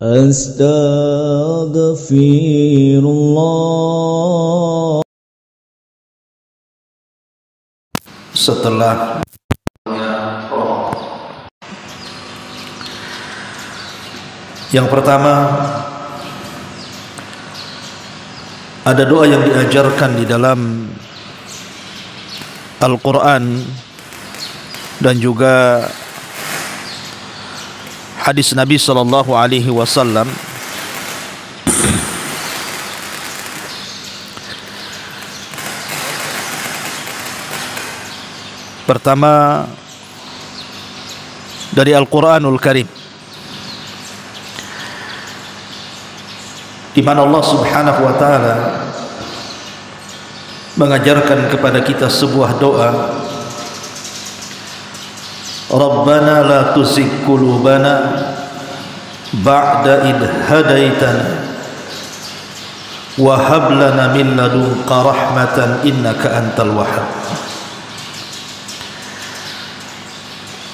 Astaghfirullah. Setelah yang pertama, ada doa yang diajarkan di dalam Al-Quran dan juga hadis Nabi SAW. Pertama, dari Al-Quranul Karim, di mana Allah Subhanahu wa taala mengajarkan kepada kita sebuah doa, Rabbana la tuzigh qulubana ba'da id hadaitana wa hab lana min ladunka rahmatan innaka antal wahhab.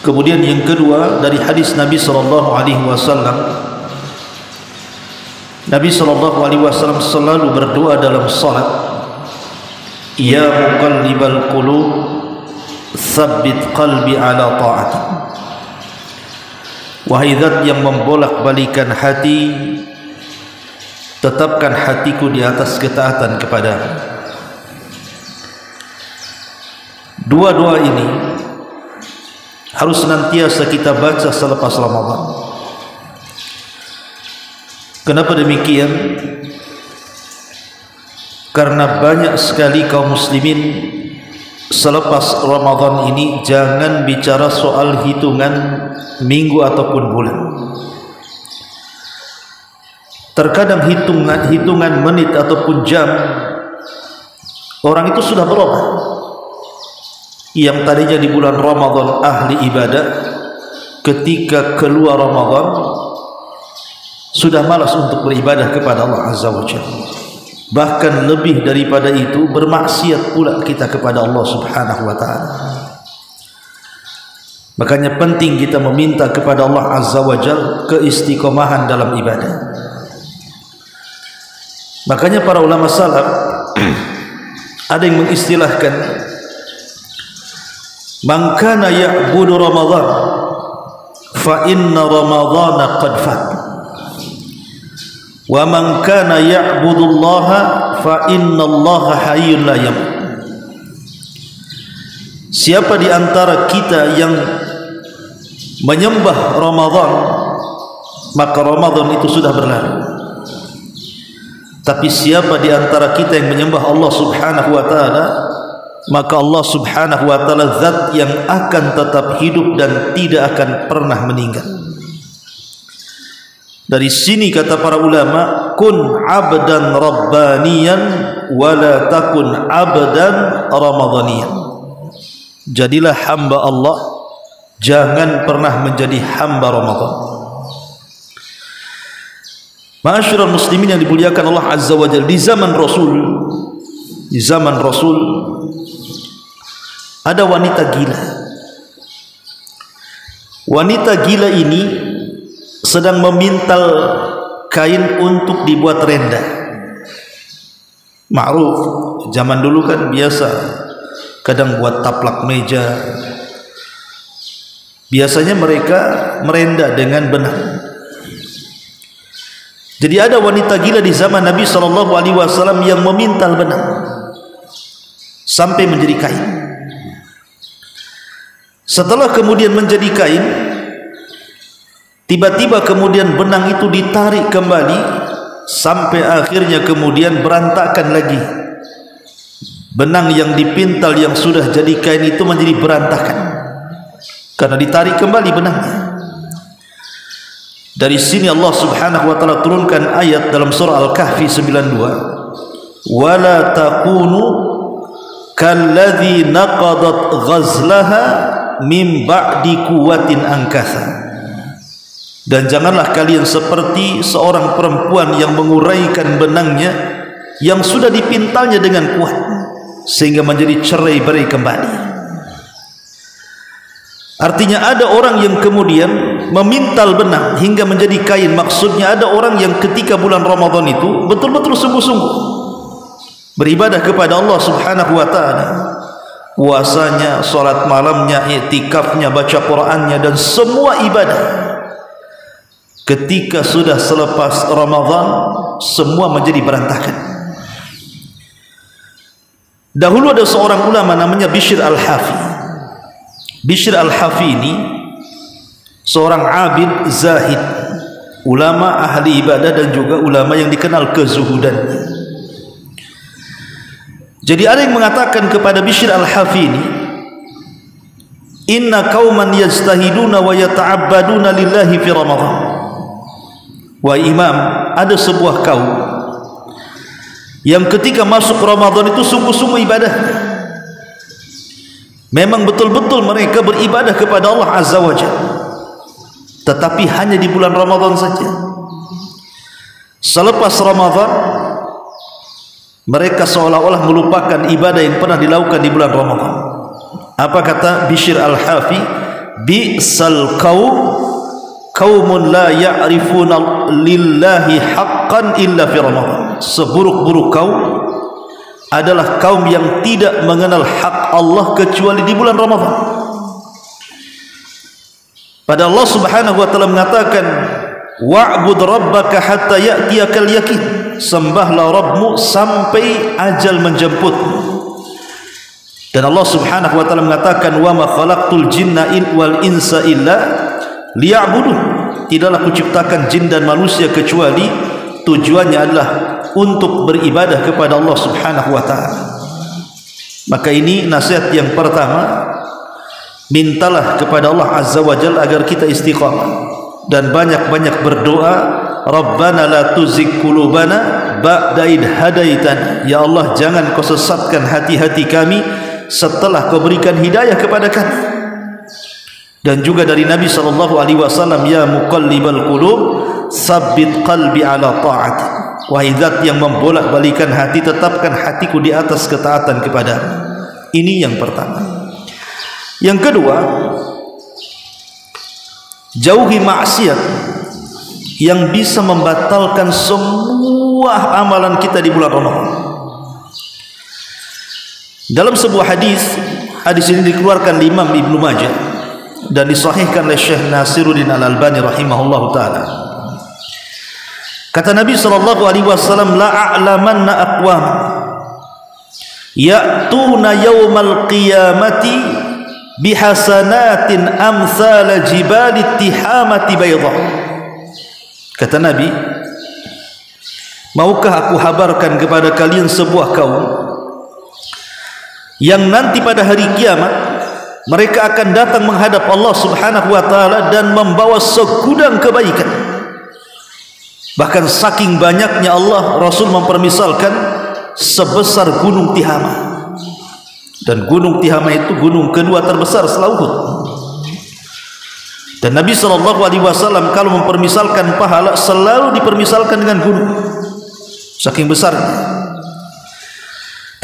Kemudian yang kedua, dari hadis Nabi SAW, Nabi SAW selalu berdoa dalam salat, Ya muqallibal qulub tsabbit qalbi ala ta'atik. Wahai zat yang membolak-balikan hati, tetapkan hatiku di atas ketaatan kepadamu. Dua doa ini harus senantiasa kita baca selepas Ramadan. Kenapa demikian? Karena banyak sekali kaum muslimin selepas Ramadan ini jangan bicara soal hitungan minggu ataupun bulan. Terkadang hitungan menit ataupun jam, orang itu sudah berubah. Yang tadinya di bulan Ramadan ahli ibadah, ketika keluar Ramadan sudah malas untuk beribadah kepada Allah Azza wa Jalla. Bahkan lebih daripada itu, bermaksiat pula kita kepada Allah Subhanahu wa taala. Makanya penting kita meminta kepada Allah Azza wa Jalla keistiqomahan dalam ibadah. Makanya para ulama salaf ada yang mengistilahkan, man kana ya'budu Ramadan fa inna Ramadhana qad fat, wa man kana ya'budu Allah fa inna Allah hayyun la yamut. Siapa di antara kita yang menyembah Ramadan, maka Ramadan itu sudah berlalu. Tapi siapa di antara kita yang menyembah Allah Subhanahu wa taala, maka Allah Subhanahu wa taala zat yang akan tetap hidup dan tidak akan pernah meninggal. Dari sini kata para ulama, kun abdan rabbaniyan wa la takun abdan ramadhaniyan. Jadilah hamba Allah, jangan pernah menjadi hamba Ramadan. Ma'asyiral muslimin yang dimuliakan Allah Azza wa Jalla, di zaman Rasul ada wanita gila. Wanita gila ini sedang memintal kain untuk dibuat renda. Ma'ruf, zaman dulu kan biasa, kadang buat taplak meja. Biasanya mereka merenda dengan benang. Jadi ada wanita gila di zaman Nabi SAW yang memintal benang sampai menjadi kain. Setelah kemudian menjadi kain, tiba-tiba kemudian benang itu ditarik kembali sampai akhirnya kemudian berantakan lagi. Benang yang dipintal yang sudah jadi kain itu menjadi berantakan karena ditarik kembali benangnya. Dari sini Allah Subhanahu wa taala turunkan ayat dalam surah Al-Kahfi 92, wala takunu kalladzi naqadat ghazlaha min ba'di quwwatin ankatha. Dan janganlah kalian seperti seorang perempuan yang menguraikan benangnya yang sudah dipintalnya dengan kuat sehingga menjadi cerai-berai kembali. Artinya ada orang yang kemudian memintal benang hingga menjadi kain. Maksudnya ada orang yang ketika bulan Ramadan itu betul-betul sungguh-sungguh beribadah kepada Allah Subhanahu wa ta'ala. Puasanya, salat malamnya, i'tikafnya, baca Qur'annya dan semua ibadah. Ketika sudah selepas Ramadan, semua menjadi berantakan. Dahulu ada seorang ulama namanya Bishr al-Hafi. Bishr al-Hafi ini seorang abid zahid, ulama ahli ibadah dan juga ulama yang dikenal kezuhudannya. Jadi ada yang mengatakan kepada Bishr al-Hafi ini, inna qauman yajtahiduna wa yata'abbaduna lillahi fi Ramadan. Wa imam, ada sebuah kaum yang ketika masuk Ramadan itu sungguh-sungguh ibadah. Memang betul-betul mereka beribadah kepada Allah Azza wa Jalla, tetapi hanya di bulan Ramadan saja. Selepas Ramadan mereka seolah-olah melupakan ibadah yang pernah dilakukan di bulan Ramadan. Apa kata Bishr al-Hafi? Bi'sal qaumun la ya'rifuna lillahi haqqan illa fi Ramadan. Seburuk-buruk kaum adalah kaum yang tidak mengenal hak Allah kecuali di bulan Ramadan. Pada Allah Subhanahu wa ta'ala mengatakan, wa'bud rabbaka hatta ya'tiyakal yakin. Sembahlah Rabbmu sampai ajal menjemputmu. Dan Allah Subhanahu wa ta'ala mengatakan, wa ma khalaqtul jinna wal insa illa liya'budun. Tidaklah kuciptakan jin dan manusia kecuali tujuannya adalah untuk beribadah kepada Allah Subhanahu wa ta'ala. Maka ini nasihat yang pertama, mintalah kepada Allah Azza wa Jalla agar kita istiqamah dan banyak-banyak berdoa, Rabbana la tuzigh qulubana ba'da id hadaitana. Ya Allah, jangan kau sesatkan hati-hati kami setelah kau berikan hidayah kepada kami. Dan juga dari Nabi SAW, ya muqallibal qulub sabbit qalbi ala ta'atik. Wahai zat yang membolak-balikan hati, tetapkan hatiku di atas ketaatan kepadamu. Ini yang pertama. Yang kedua, jauhi maksiat yang bisa membatalkan semua amalan kita di bulan Ramadan. Dalam sebuah hadis ini dikeluarkan oleh Imam Ibnu Majah dan disahihkan oleh Syekh Nasiruddin Al-Albani rahimahullahu taala. Kata Nabi SAW, la a'lamanna aqwam ya'tuna yawmal qiyamati bihasanatin amsal jibali tihamati baydah. Kata Nabi, maukah aku habarkan kepada kalian sebuah kaum yang nanti pada hari kiamat mereka akan datang menghadap Allah Subhanahu wa ta'ala dan membawa segudang kebaikan. Bahkan saking banyaknya Allah, Rasul mempermisalkan sebesar gunung Tihama. Dan gunung Tihama itu gunung kedua terbesar setelah Uhud. Dan Nabi SAW kalau mempermisalkan pahala selalu dipermisalkan dengan gunung, saking besarnya.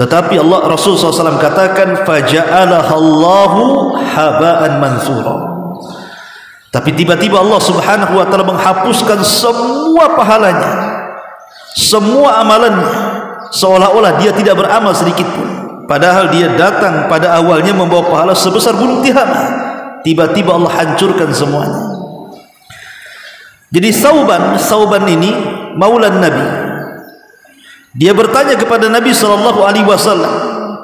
Tetapi Allah, Rasul SAW katakan, faja'alahallahu haba'an mansura. Tapi tiba-tiba Allah Subhanahu wa ta'ala menghapuskan semua pahalanya, semua amalannya, seolah-olah dia tidak beramal sedikit pun. Padahal dia datang pada awalnya membawa pahala sebesar gunung Tihama. Tiba-tiba Allah hancurkan semuanya. Jadi Sauban ini maulan Nabi. Dia bertanya kepada Nabi SAW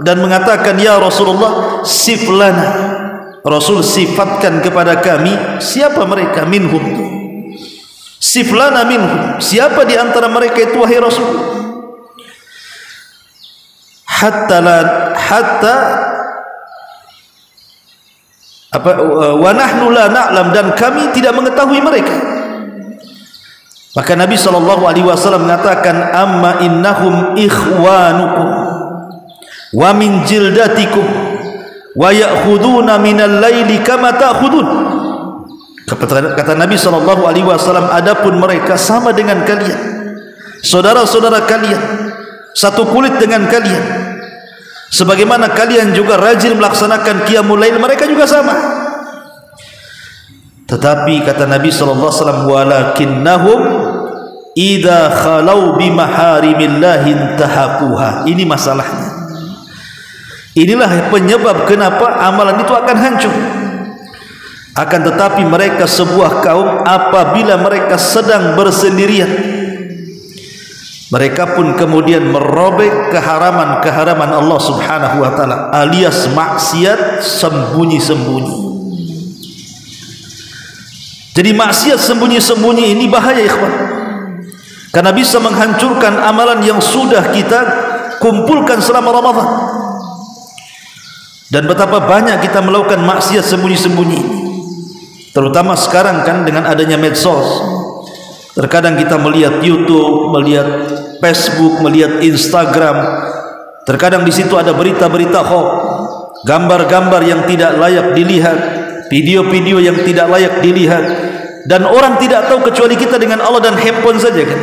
dan mengatakan, ya Rasulullah, siflana. Rasul sifatkan kepada kami siapa mereka, minhum, siflana minhum, siapa di antara mereka itu wahai Rasul. Hatta wa nahnu la na'lam, dan kami tidak mengetahui mereka. Maka Nabi SAW mengatakan, amma innahum ikhwanukum wa min jildatikum wa ya'khuduna minal laili kama ta'khudun. Kata Nabi SAW, adapun mereka sama dengan kalian, saudara-saudara kalian, satu kulit dengan kalian, sebagaimana kalian juga rajin melaksanakan qiyamul lail, mereka juga sama. Tetapi kata Nabi sallallahu alaihi wasallam, walakinnahum idza khalau bi maharimillahi intahaquha. Ini masalahnya. Inilah penyebab kenapa amalan itu akan hancur. Akan tetapi mereka sebuah kaum apabila mereka sedang bersendirian, mereka pun kemudian merobek keharaman-keharaman Allah Subhanahu wa taala, alias maksiat sembunyi-sembunyi. Jadi maksiat sembunyi-sembunyi ini bahaya, ikhwan, karena bisa menghancurkan amalan yang sudah kita kumpulkan selama Ramadan. Dan betapa banyak kita melakukan maksiat sembunyi-sembunyi, terutama sekarang kan dengan adanya medsos. Terkadang kita melihat YouTube, melihat Facebook, melihat Instagram. Terkadang di situ ada berita-berita hoax, gambar-gambar yang tidak layak dilihat, video-video yang tidak layak dilihat, dan orang tidak tahu kecuali kita dengan Allah dan handphone saja kan.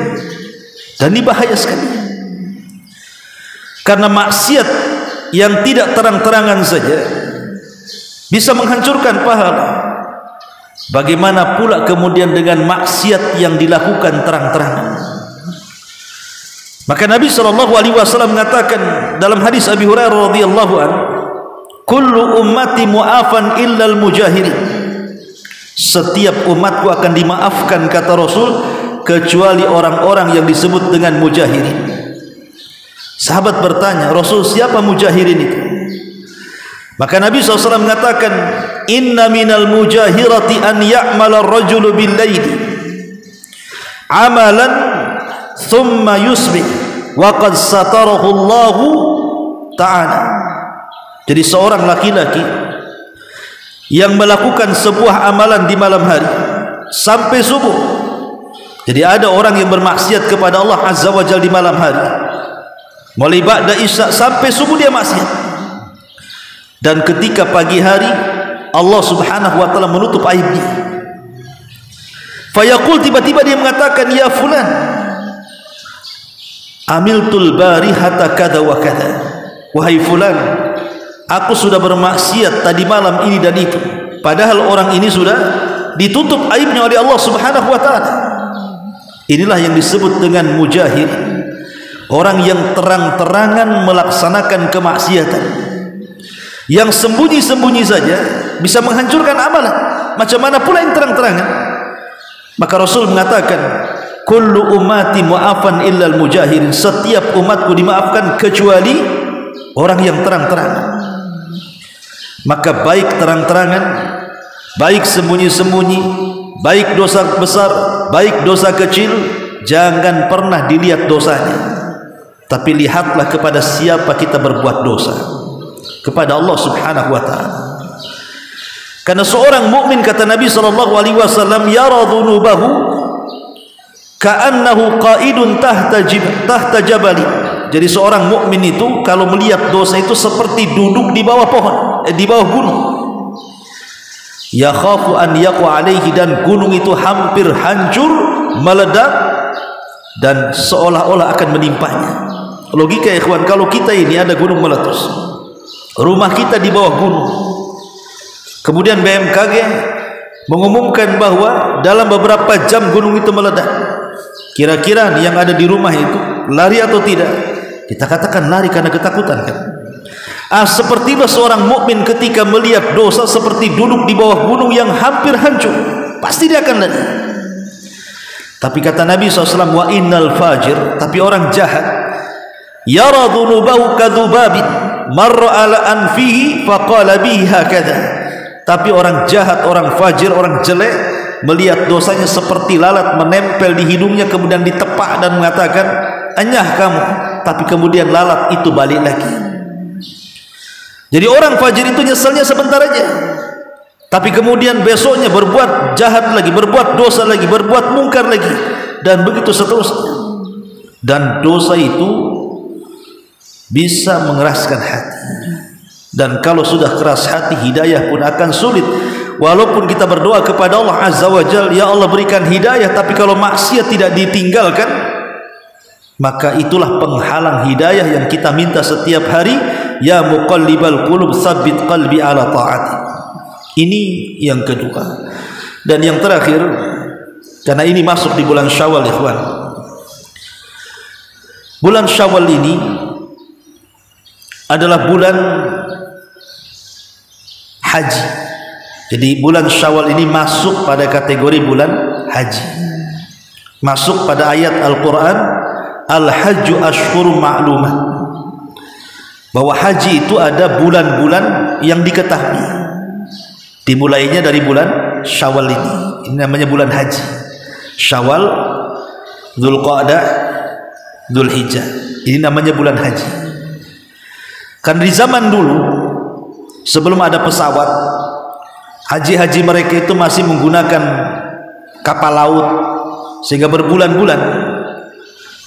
Dan ini bahaya sekali, karena maksiat yang tidak terang-terangan saja bisa menghancurkan pahala. Bagaimana pula kemudian dengan maksiat yang dilakukan terang-terangan? Maka Nabi SAW mengatakan dalam hadis Abi Hurairah radhiyallahu anhu, kullu ummati mu'afan illal mujahirin. Setiap umatku akan dimaafkan, kata Rasul, kecuali orang-orang yang disebut dengan mujahirin. Sahabat bertanya, Rasul, siapa mujahirin itu? Maka Nabi SAW mengatakan, inna minal mujahirati an ya'mala ar-rajulu bil-laili amalan thumma yusbih wa qad satarahu Allah ta'ala. Jadi seorang laki-laki yang melakukan sebuah amalan di malam hari sampai subuh. Jadi ada orang yang bermaksiat kepada Allah Azza wa Jalla di malam hari, mulai ba'da isya sampai subuh dia maksiat. Dan ketika pagi hari Allah Subhanahu wa taala menutup aibnya. Fayaqul, tiba-tiba dia mengatakan, ya fulan, amiltul barihata kada wa kada. Wahai fulan, aku sudah bermaksiat tadi malam ini dan itu. Padahal orang ini sudah ditutup aibnya oleh Allah Subhanahu wa taala. Inilah yang disebut dengan mujahid, orang yang terang-terangan melaksanakan kemaksiatan. Yang sembunyi-sembunyi saja bisa menghancurkan amalan, macam mana pula yang terang-terangan? Maka Rasul mengatakan, kullu ummati mu'afan illal mujahirin. Setiap umatku dimaafkan kecuali orang yang terang-terangan. Maka baik terang-terangan, baik sembunyi-sembunyi, baik dosa besar, baik dosa kecil, jangan pernah dilihat dosanya, tapi lihatlah kepada siapa kita berbuat dosa, kepada Allah Subhanahu wa taala. Karena seorang mukmin, kata Nabi sallallahu alaihi wasallam, yara dhunubahu ka'annahu qa'idun tahta jabali. Jadi seorang mukmin itu kalau melihat dosa itu seperti duduk di bawah pohon, di bawah gunung. Yakhafu an yaqa alaihi, dan gunung itu hampir hancur, meledak, dan seolah-olah akan menimpanya. Logika ikhwan, kalau kita ini ada gunung meletus, rumah kita di bawah gunung, kemudian BMKG mengumumkan bahwa dalam beberapa jam gunung itu meledak, kira-kira yang ada di rumah itu lari atau tidak? Kita katakan lari karena ketakutan kan? Sepertilah seorang mukmin ketika melihat dosa seperti duduk di bawah gunung yang hampir hancur, pasti dia akan lari. Tapi kata Nabi SAW, wa innal fajir, tapi orang jahat, yara dhunubahu kadhubabin marra ala anfihi faqala bihi hakadha. Tapi orang jahat, orang fajir, orang jelek melihat dosanya seperti lalat menempel di hidungnya, kemudian ditepak dan mengatakan, anyah kamu, tapi kemudian lalat itu balik lagi. Jadi orang fajir itu nyeselnya sebentar aja, tapi kemudian besoknya berbuat jahat lagi, berbuat dosa lagi, berbuat mungkar lagi, dan begitu seterusnya. Dan dosa itu bisa mengeraskan hati, dan kalau sudah keras hati, hidayah pun akan sulit. Walaupun kita berdoa kepada Allah Azza wa Jalla, ya Allah berikan hidayah, tapi kalau maksiat tidak ditinggalkan, maka itulah penghalang hidayah yang kita minta setiap hari. Ya muqallibal qulub tsabbit qalbi ala ta'ati. Ini yang kedua. Dan yang terakhir, karena ini masuk di bulan Syawal, ikhwan. Bulan Syawal ini adalah bulan haji. Jadi bulan Syawal ini masuk pada kategori bulan haji. Masuk pada ayat Al-Quran, Al-Hajju Ashhurun Ma'lumah, bahwa haji itu ada bulan-bulan yang diketahui. Dimulainya dari bulan Syawal ini. Ini namanya bulan haji. Syawal, Dzulqa'dah, Dzulhijjah. Ini namanya bulan haji. Kan di zaman dulu, sebelum ada pesawat, haji-haji mereka itu masih menggunakan kapal laut, sehingga berbulan-bulan.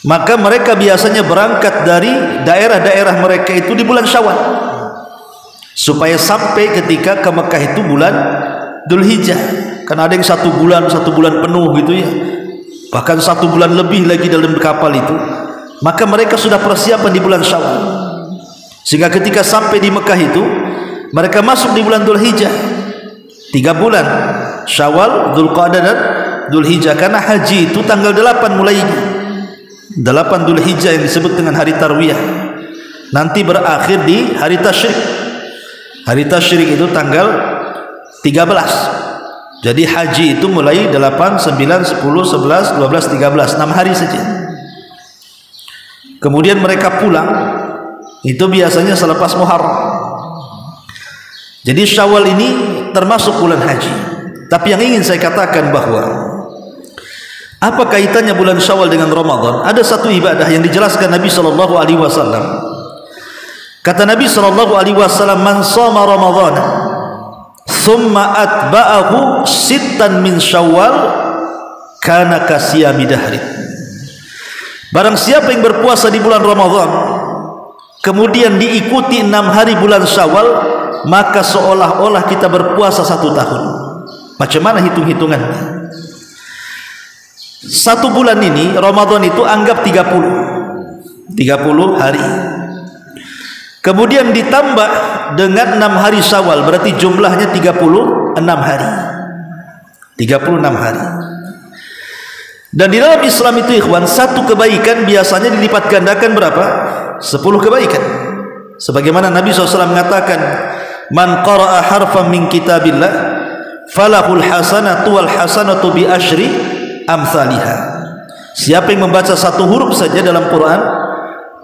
Maka mereka biasanya berangkat dari daerah-daerah mereka itu di bulan Syawal, supaya sampai ketika ke Mekah itu bulan Dzulhijjah. Karena ada yang satu bulan penuh gitu ya, bahkan 1 bulan lebih lagi dalam kapal itu. Maka mereka sudah persiapan di bulan Syawal, sehingga ketika sampai di Mekah itu mereka masuk di bulan Dzulhijjah. 3 bulan, Syawal, Dzulqa'dah dan Dzulhijjah. Karena haji itu tanggal 8 mulainya, 8 Dzulhijjah yang disebut dengan hari Tarwiyah, nanti berakhir di hari Tasyrik. Hari Tasyrik itu tanggal 13. Jadi haji itu mulai 8, 9, 10, 11, 12, 13, 6 hari saja. Kemudian mereka pulang itu biasanya selepas Muharram. Jadi Syawal ini termasuk bulan haji. Tapi yang ingin saya katakan bahwa apa kaitannya bulan Syawal dengan Ramadan? Ada satu ibadah yang dijelaskan Nabi SAW. Kata Nabi SAW, "Man shoma Ramadan, thumma atba'ahu sittan min Syawal, kana kasiyami dahri." Barang siapa yang berpuasa di bulan Ramadan, kemudian diikuti 6 hari bulan Syawal, maka seolah-olah kita berpuasa 1 tahun. Macam mana hitung-hitungannya? 1 bulan ini, Ramadan itu anggap 30 hari. Kemudian ditambah dengan 6 hari Syawal, berarti jumlahnya 36 hari. 36 hari. Dan di dalam Islam itu, ikhwan, 1 kebaikan biasanya dilipat gandakan berapa? 10 kebaikan. Sebagaimana Nabi SAW mengatakan, "Man qara'a harfan min kitabillah, falahul hasanatu wal hasanatu bi asyri amsalihah." Siapa yang membaca 1 huruf saja dalam Quran,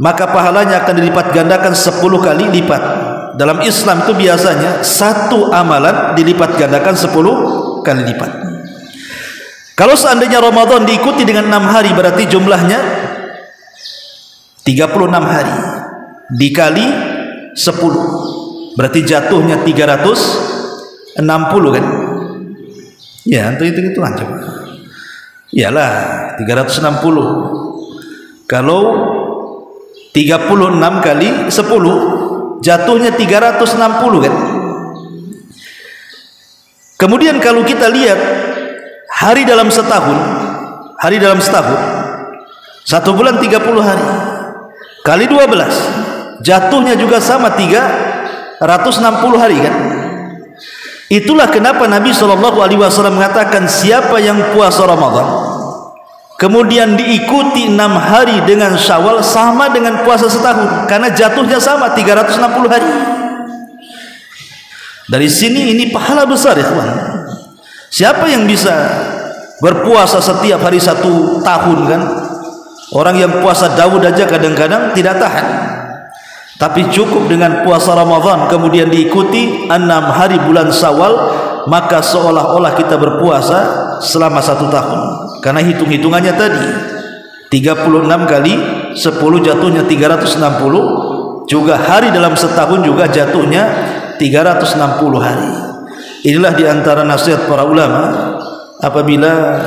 maka pahalanya akan dilipat gandakan 10 kali lipat. Dalam Islam itu biasanya 1 amalan dilipat gandakan 10 kali lipat. Kalau seandainya Ramadan diikuti dengan 6 hari, berarti jumlahnya 36 hari dikali 10, berarti jatuhnya 360 kan? Ya, itu hitung-hitungan coba. Iyalah 360. Kalau 36 kali 10 jatuhnya 360 kan? Kemudian kalau kita lihat hari dalam setahun, 1 bulan 30 hari kali 12 jatuhnya juga sama 360 hari kan? Itulah kenapa Nabi SAW mengatakan, siapa yang puasa Ramadan kemudian diikuti 6 hari dengan Syawal, sama dengan puasa setahun, karena jatuhnya sama 360 hari. Dari sini ini pahala besar ya teman. Siapa yang bisa berpuasa setiap hari 1 tahun kan? Orang yang puasa Daud aja kadang-kadang tidak tahan. Tapi cukup dengan puasa Ramadan kemudian diikuti 6 hari bulan Syawal, maka seolah-olah kita berpuasa selama 1 tahun. Karena hitung-hitungannya tadi 36 kali 10 jatuhnya 360, juga hari dalam setahun juga jatuhnya 360 hari. Inilah diantara nasihat para ulama apabila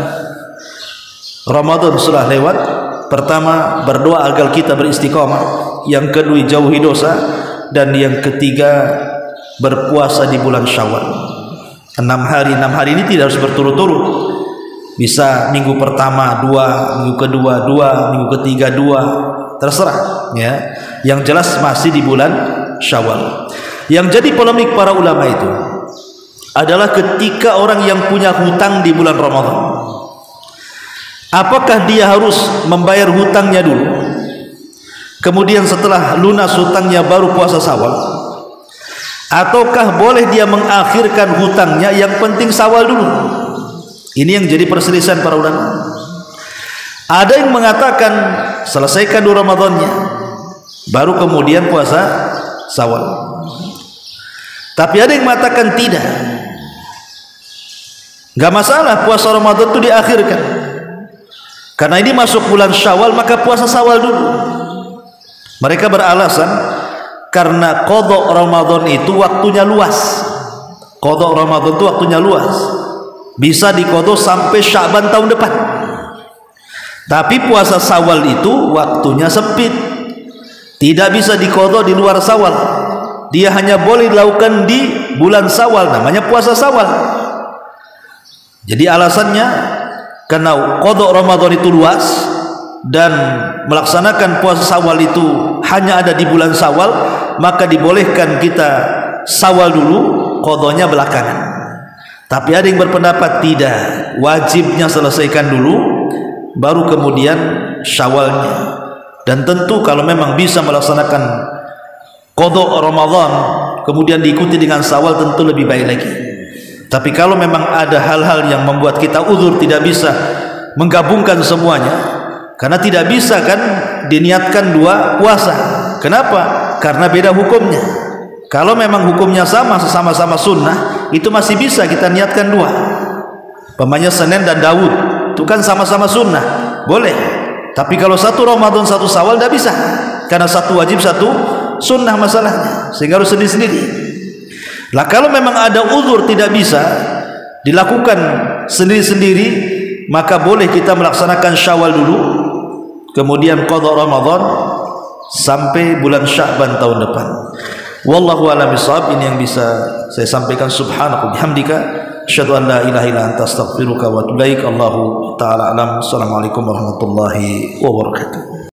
Ramadan sudah lewat. Pertama, berdoa agar kita beristiqamah. Yang kedua, jauhi dosa. Dan yang ketiga, berpuasa di bulan Syawal 6 hari. 6 hari ini tidak harus berturut-turut. Bisa minggu pertama 2, minggu kedua 2, minggu ketiga 2, terserah ya. Yang jelas masih di bulan Syawal. Yang jadi polemik para ulama itu, adalah ketika orang yang punya hutang di bulan Ramadan. Apakah dia harus membayar hutangnya dulu, kemudian setelah lunas hutangnya baru puasa Syawal? Ataukah boleh dia mengakhirkan hutangnya, yang penting Syawal dulu? Ini yang jadi perselisihan para ulama. Ada yang mengatakan selesaikan dulu Ramadannya, baru kemudian puasa Syawal. Tapi ada yang mengatakan tidak, nggak masalah puasa Ramadan itu diakhirkan, karena ini masuk bulan Syawal, maka puasa Syawal dulu. Mereka beralasan karena qadha Ramadan itu waktunya luas. Qadha Ramadan itu waktunya luas, bisa diqadha sampai Sya'ban tahun depan. Tapi puasa Syawal itu waktunya sempit, tidak bisa diqadha di luar Syawal. Dia hanya boleh dilakukan di bulan Syawal, namanya puasa Syawal. Jadi alasannya karena qadha Ramadan itu luas dan melaksanakan puasa Syawal itu hanya ada di bulan Syawal, maka dibolehkan kita Syawal dulu, qadhanya belakangan. Tapi ada yang berpendapat tidak, wajibnya selesaikan dulu baru kemudian Syawalnya. Dan tentu kalau memang bisa melaksanakan qadha Ramadan kemudian diikuti dengan Syawal, tentu lebih baik lagi. Tapi kalau memang ada hal-hal yang membuat kita uzur tidak bisa menggabungkan semuanya, karena tidak bisa kan diniatkan dua puasa. Kenapa? Karena beda hukumnya. Kalau memang hukumnya sama-sama sunnah, itu masih bisa kita niatkan dua. Pamannya Senin dan Daud itu kan sama-sama sunnah, boleh. Tapi kalau satu Ramadan satu Syawal tidak bisa, karena satu wajib satu sunnah masalahnya, sehingga harus sendiri-sendiri. Lah kalau memang ada uzur tidak bisa dilakukan sendiri-sendiri, maka boleh kita melaksanakan Syawal dulu, kemudian qadha Ramadan sampai bulan Sya'ban tahun depan. Wallahu a'lam bishawab. Ini yang bisa saya sampaikan. Subhanaka bihamdika asyhadu an la ilaha illa anta astaghfiruka wa atubu ilaik. Allahu taala alam. Assalamualaikum warahmatullahi wabarakatuh.